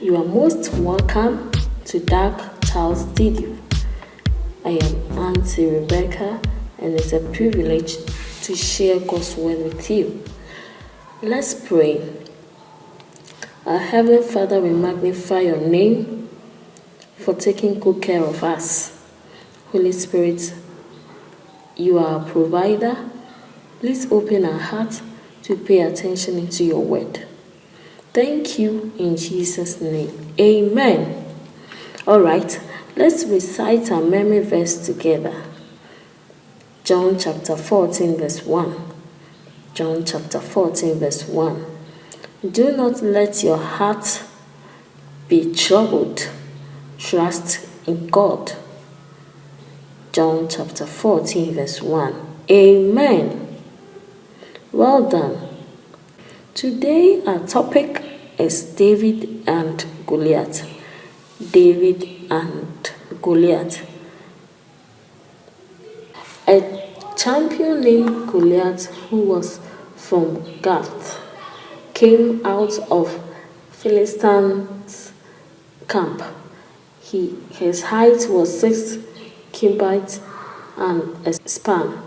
You are most welcome to DagChild Studio. I am Auntie Rebecca, and it's a privilege to share God's word with you. Let's pray. Our Heavenly Father, we magnify your name for taking good care of us. Holy Spirit, you are our provider. Please open our hearts to pay attention into your word. Thank you in Jesus' name. Amen. All right, let's recite our memory verse together. John chapter 14, verse 1. John chapter 14, verse 1. Do not let your heart be troubled. Trust in God. John chapter 14, verse 1. Amen. Well done. Today our topic is David and Goliath. David and Goliath. A champion named Goliath, who was from Gath, came out of Philistines' camp. His height was 6 cubits and a span.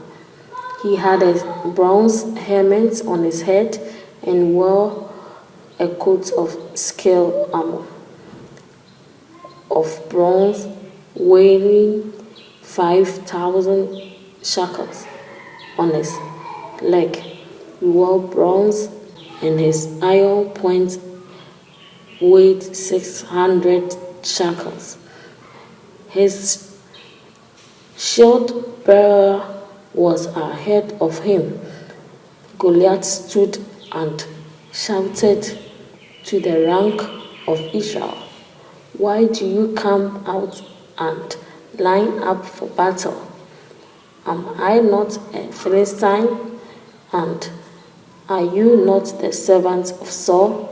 He had a bronze helmet on his head and wore a coat of scale armor of bronze weighing 5,000 shekels on his leg. He wore bronze, and his iron point weighed 600 shekels. His shield bearer was ahead of him. Goliath stood and shouted to the rank of Israel, "Why do you come out and line up for battle? Am I not a Philistine, and are you not the servant of Saul?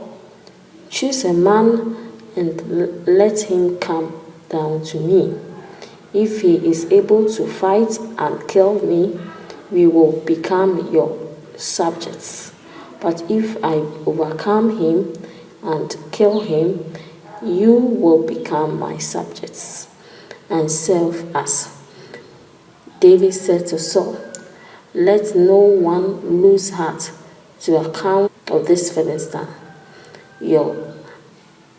Choose a man and let him come down to me. If he is able to fight and kill me, we will become your subjects. But if I overcome him and kill him, you will become my subjects and serve us." David said to Saul, "Let no one lose heart to account of this Philistine. Your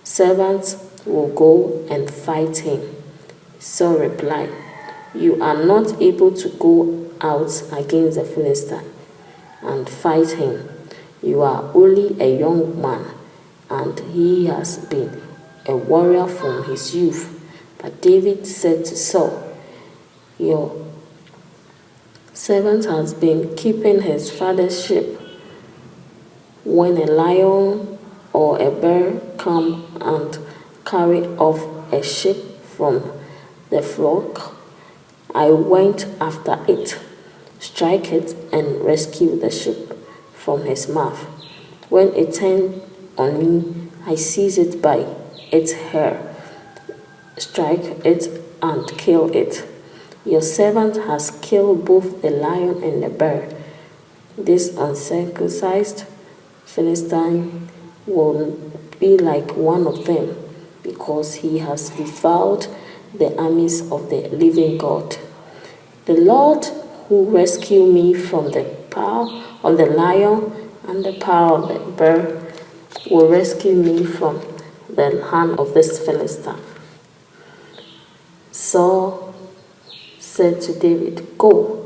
servants will go and fight him." Saul replied, "You are not able to go out against the Philistine and fight him. You are only a young man, and he has been a warrior from his youth." But David said to Saul, "Your servant has been keeping his father's sheep. When a lion or a bear come and carry off a sheep from the flock, I went after it, strike it, and rescue the sheep from his mouth. When it turned on me, I seize it by its hair, strike it, and kill it. Your servant has killed both the lion and the bear. This uncircumcised Philistine will be like one of them, because he has defiled the armies of the living God. The Lord who rescued me from the power of the lion and the power of the bear will rescue me from the hand of this Philistine." Saul said to David, "Go,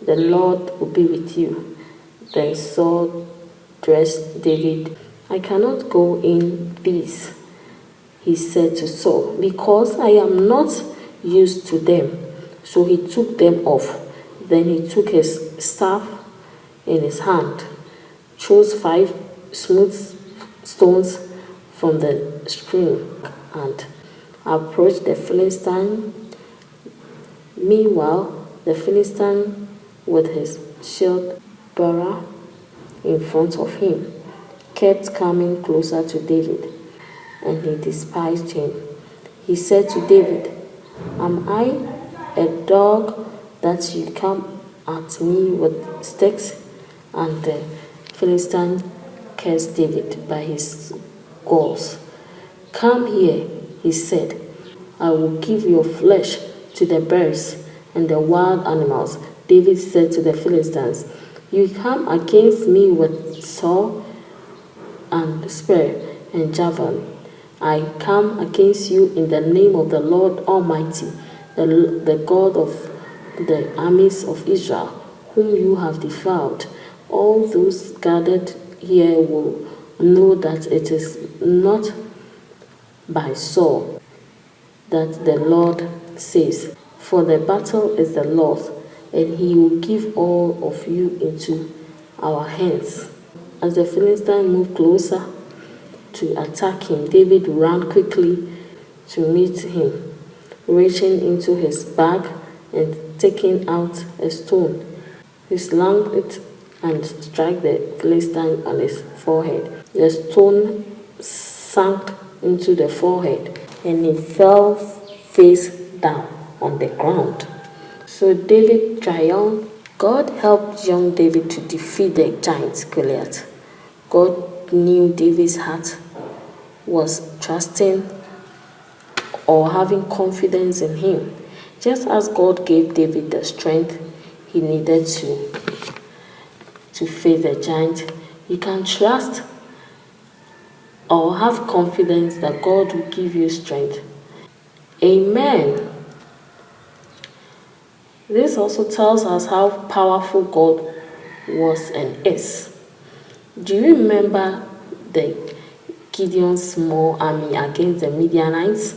the Lord will be with you." Then Saul addressed David. "I cannot go in peace," he said to Saul, "because I am not used to them." So he took them off. Then he took his staff in his hand, chose 5 smooth stones from the stream, and approached the Philistine. Meanwhile, the Philistine, with his shield bearer in front of him, kept coming closer to David, and he despised him. He said to David, "Am I a dog that you come at me with sticks?" And the Philistine cursed David by his gods. "Come here," he said. "I will give your flesh to the birds and the wild animals." David said to the Philistines, "You come against me with sword and spear and javelin. I come against you in the name of the Lord Almighty, the God of the armies of Israel, whom you have defiled. All those gathered here will know that it is not by sword that the Lord says, for the battle is the Lord's, and he will give all of you into our hands." As the Philistine moved closer to attack him, David ran quickly to meet him, reaching into his bag and taking out a stone. He slung it and struck the Philistine on his forehead. The stone sank into the forehead, and he fell face down on the ground. So David triumphed. God helped young David to defeat the giant Goliath. God knew David's heart was trusting or having confidence in him. Just as God gave David the strength he needed to face the giant, you can trust or have confidence that God will give you strength. Amen. This also tells us how powerful God was and is. Do you remember the Gideon's small army against the Midianites?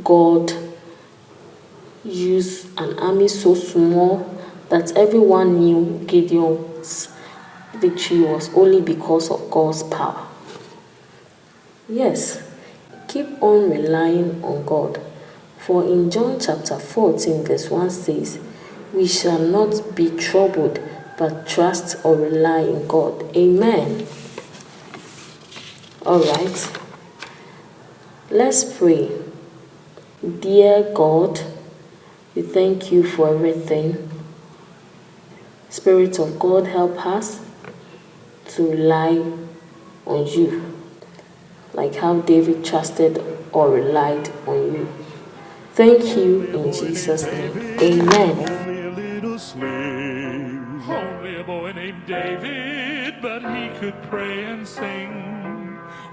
God used an army so small that everyone knew Gideon's victory was only because of God's power. Yes, keep on relying on God. For in John chapter 14 verse 1 says, "We shall not be troubled, but trust or rely in God." Amen. Alright, let's pray. Dear God, we thank you for everything. Spirit of God, help us to rely on you, like how David trusted or relied on you. Thank you in Jesus' name. Amen. Only a little slave, only a boy named David, but he could pray and sing.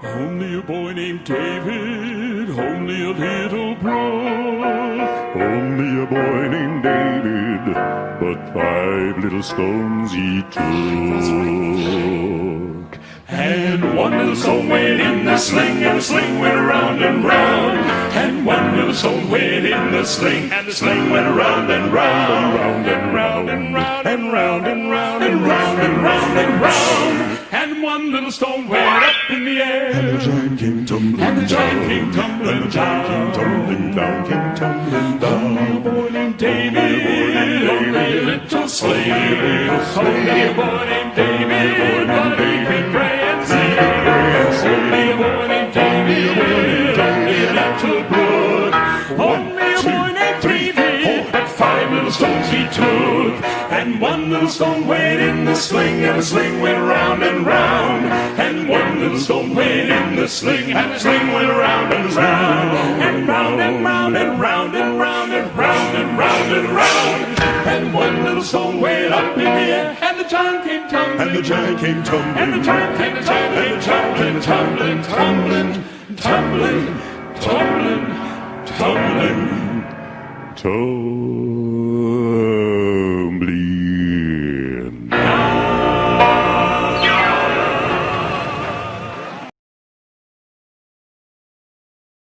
Only a boy named David, only a little brook. Only a boy named David, but 5 little stones he took. And one little stone went in the sling, and the sling went round and round. And one little stone went in the sling, and the sling went round and round, round and round and round and round and round and round and round and round. And one little stone went up in the air, and the giant came tumbling down. And the giant came tumbling down. Came tumbling down, came tumbling down. Only a boy named David, only a little slave. Only a boy named David, but he could pray and sing. Only a boy named David, only a little brook. Only a boy named David, but 5 little stones he took. And one little stone went in the sling, and the sling went round and round. And one little stone went in the sling, and the sling went round and round. And round and round and round and round and round and round and round. And one little stone went up in the air, and the giant came tumbling. And the giant came tumbling. And the giant came tumbling, tumbling, tumbling, tumbling, tumbling, tumbling, tumbling, tumbling.